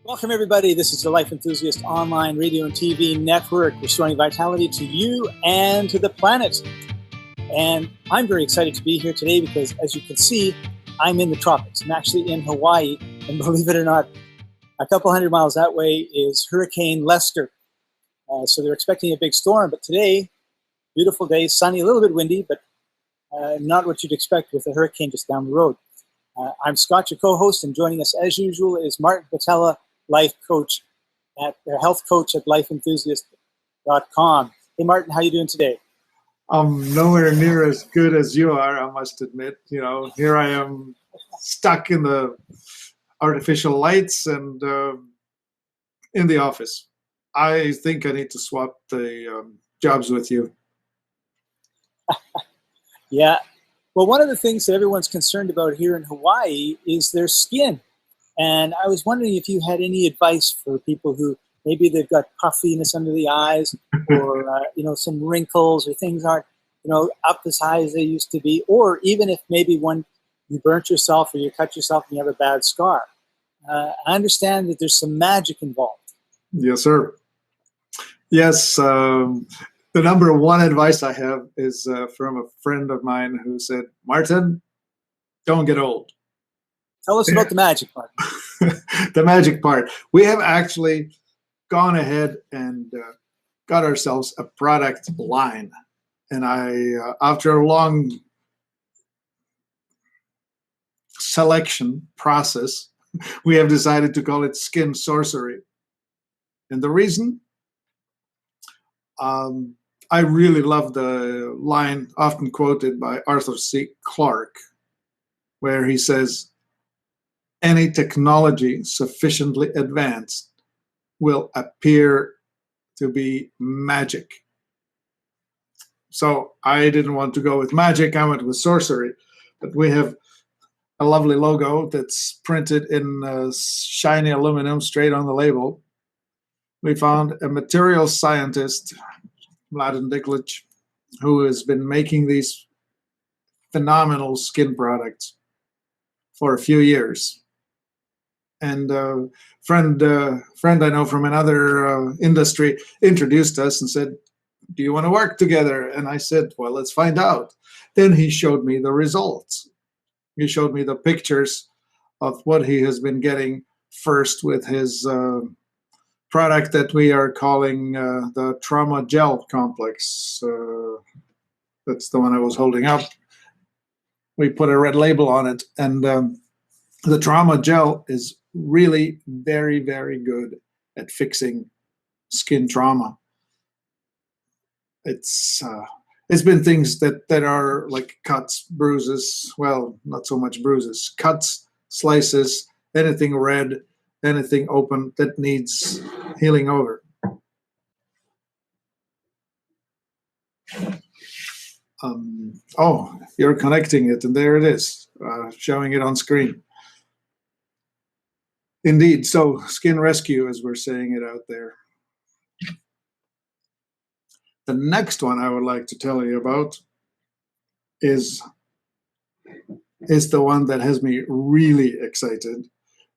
Welcome, everybody. This is the Life Enthusiast Online Radio and TV Network, restoring vitality to you and to the planet. And I'm very excited to be here today because, as you can see, I'm in the tropics. I'm actually in Hawaii, and believe it or not, a couple hundred miles that way is Hurricane Lester. So they're expecting a big storm, but today, beautiful day, sunny, a little bit windy, but not what you'd expect with a hurricane just down the road. I'm Scott, your co-host, and joining us as usual is Martin Patella, life coach health coach at lifeenthusiast.com. Hey Martin, how you doing today? I'm nowhere near as good as you are, I must admit. You know, here I am stuck in the artificial lights and in the office. I think I need to swap the jobs with you. Yeah. Well, one of the things that everyone's concerned about here in Hawaii is their skin. And I was wondering if you had any advice for people who maybe they've got puffiness under the eyes or, some wrinkles or things aren't, up as high as they used to be. Or even if maybe when you burnt yourself or you cut yourself and you have a bad scar. I understand that there's some magic involved. Yes, sir. Yes. The number one advice I have is from a friend of mine who said, Martin, don't get old. Tell us about the magic part. The magic part. We have actually gone ahead and got ourselves a product line. And after a long selection process, we have decided to call it Skin Sorcery. And the reason? I really love the line often quoted by Arthur C. Clarke, where he says, any technology sufficiently advanced will appear to be magic. So I didn't want to go with magic, I went with sorcery. But we have a lovely logo that's printed in shiny aluminum straight on the label. We found a material scientist, Mladen Diklic, who has been making these phenomenal skin products for a few years. And a friend I know from another industry introduced us and said, do you want to work together? And I said, well, let's find out. Then he showed me the results. He showed me the pictures of what he has been getting first with his product that we are calling the Trauma Gel Complex. That's the one I was holding up. We put a red label on it, and the Trauma Gel is really very, very good at fixing skin trauma. It's been things that are like cuts, bruises, well, not so much bruises, cuts, slices, anything red, anything open that needs healing over. You're connecting it, and there it is, showing it on screen. Indeed, so skin rescue, as we're saying it out there. The next one I would like to tell you about is the one that has me really excited,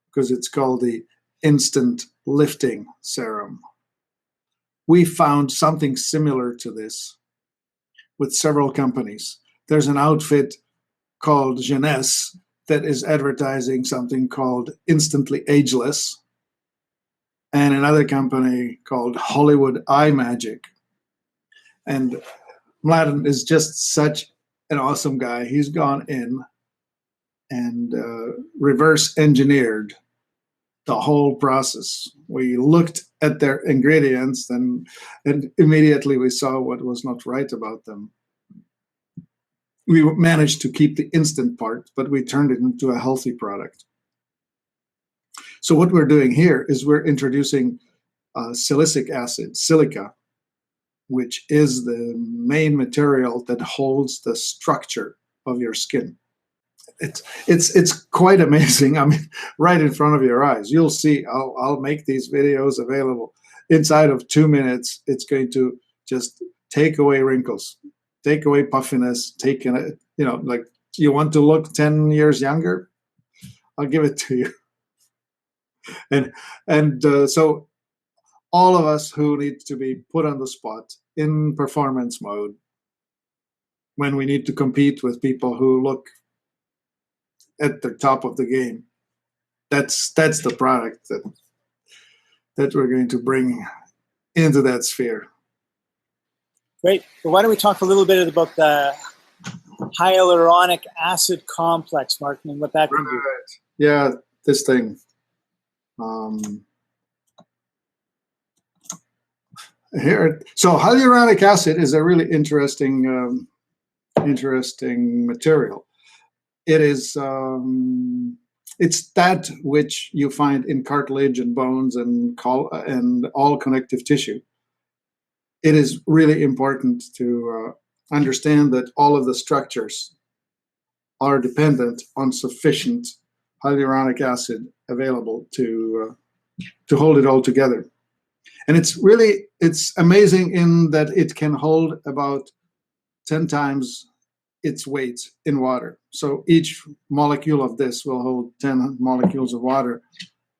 because it's called the Instant Lifting Serum. We found something similar to this with several companies. There's an outfit called Jeunesse that is advertising something called Instantly Ageless, and another company called Hollywood Eye Magic. And Mladen is just such an awesome guy. He's gone in and reverse engineered the whole process. We looked at their ingredients and immediately we saw what was not right about them. We managed to keep the instant part, but we turned it into a healthy product. So what we're doing here is we're introducing silicic acid, silica, which is the main material that holds the structure of your skin. It's quite amazing. I mean, right in front of your eyes. You'll see. I'll make these videos available. Inside of 2 minutes, it's going to just take away wrinkles, take away puffiness, like you want to look 10 years younger? I'll give it to you. And so all of us who need to be put on the spot in performance mode when we need to compete with people who look at the top of the game, that's the product that we're going to bring into that sphere. Great. So why don't we talk a little bit about the hyaluronic acid complex, Mark, and what that can do? Yeah, this thing. Here, so hyaluronic acid is a really interesting material. It is it's that which you find in cartilage and bones and all connective tissue. It is really important to understand that all of the structures are dependent on sufficient hyaluronic acid available to hold it all together. And it's amazing in that it can hold about 10 times its weight in water. So each molecule of this will hold 10 molecules of water,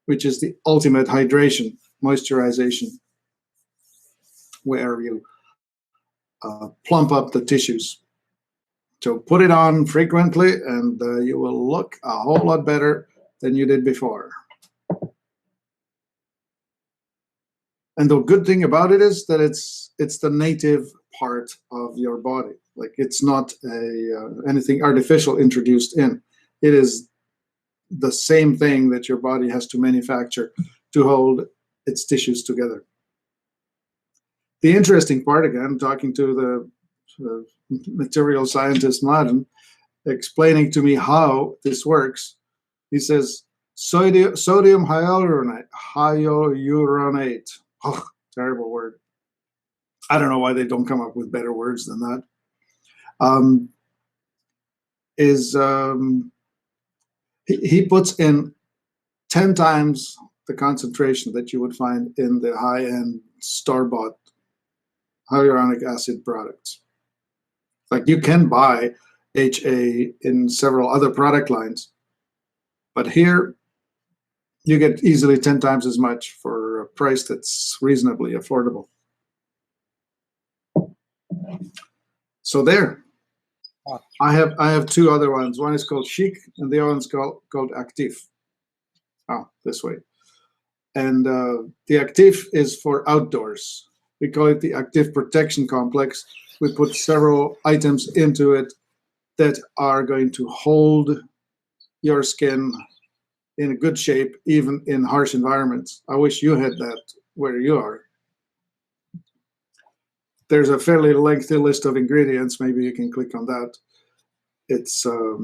which is the ultimate hydration, moisturization, where you plump up the tissues. So put it on frequently and you will look a whole lot better than you did before. And the good thing about it is that it's the native part of your body. Like, it's not anything artificial introduced in. It is the same thing that your body has to manufacture to hold its tissues together. The interesting part, again, talking to the material scientist Mladen, explaining to me how this works, he says sodium hyaluronate. Oh, terrible word. I don't know why they don't come up with better words than that. He puts in 10 times the concentration that you would find in the high-end store-bought hyaluronic acid products. Like, you can buy HA in several other product lines, but here you get easily 10 times as much for a price that's reasonably affordable. So there, I have two other ones. One is called Chic, and the other one's called Actif. Oh, this way. And the Actif is for outdoors. We call it the Active Protection Complex. We put several items into it that are going to hold your skin in a good shape, even in harsh environments. I wish you had that where you are. There's a fairly lengthy list of ingredients. Maybe you can click on that. It's a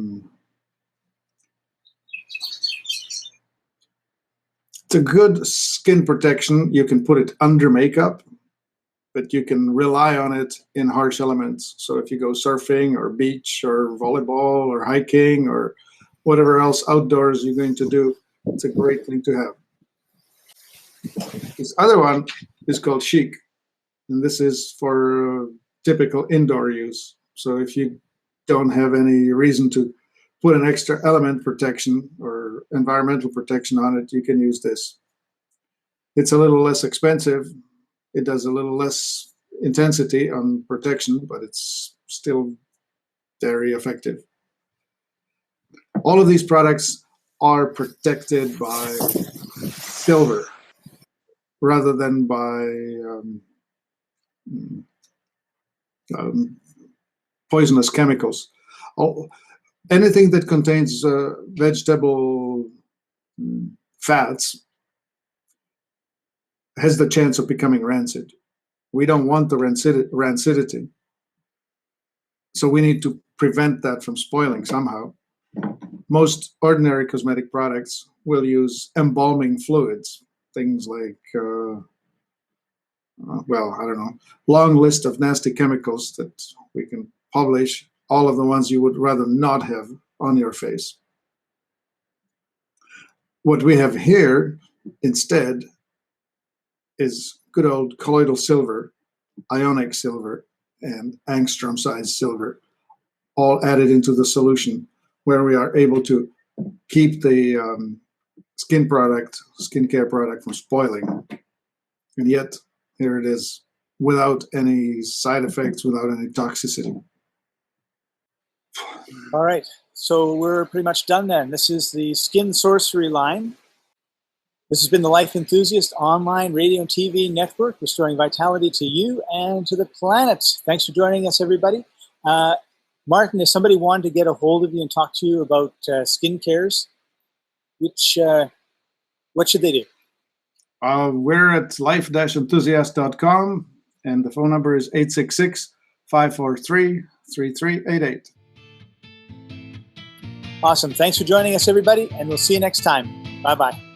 good skin protection. You can put it under makeup, but you can rely on it in harsh elements. So if you go surfing or beach or volleyball or hiking or whatever else outdoors you're going to do, it's a great thing to have. This other one is called Chic, and this is for typical indoor use. So if you don't have any reason to put an extra element protection or environmental protection on it, you can use this. It's a little less expensive. It does a little less intensity on protection, but it's still very effective. All of these products are protected by silver rather than by poisonous chemicals. Anything that contains vegetable fats has the chance of becoming rancid. We don't want the rancidity. So we need to prevent that from spoiling somehow. Most ordinary cosmetic products will use embalming fluids, things like, well, I don't know, long list of nasty chemicals that we can publish, all of the ones you would rather not have on your face. What we have here instead is good old colloidal silver, ionic silver, and angstrom-sized silver, all added into the solution, where we are able to keep the skincare product from spoiling. And yet, here it is, without any side effects, without any toxicity. All right, so we're pretty much done then. This is the Skin Sorcery line. This has been the Life Enthusiast online radio and TV network, restoring vitality to you and to the planet. Thanks for joining us, everybody. Martin, if somebody wanted to get a hold of you and talk to you about skin cares, what should they do? We're at life-enthusiast.com, and the phone number is 866-543-3388. Awesome. Thanks for joining us, everybody, and we'll see you next time. Bye-bye.